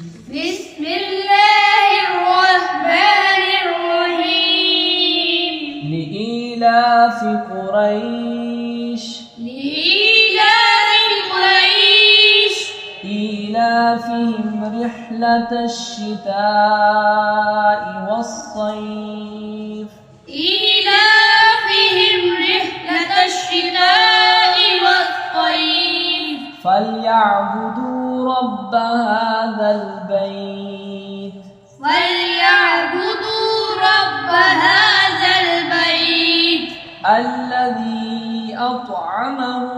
بسم الله الرحمن الرحيم. لإيلاف قريش إيلافهم رحلة الشتاء والصيف فليعبدوا رب هذا البيت الذي أطعمهم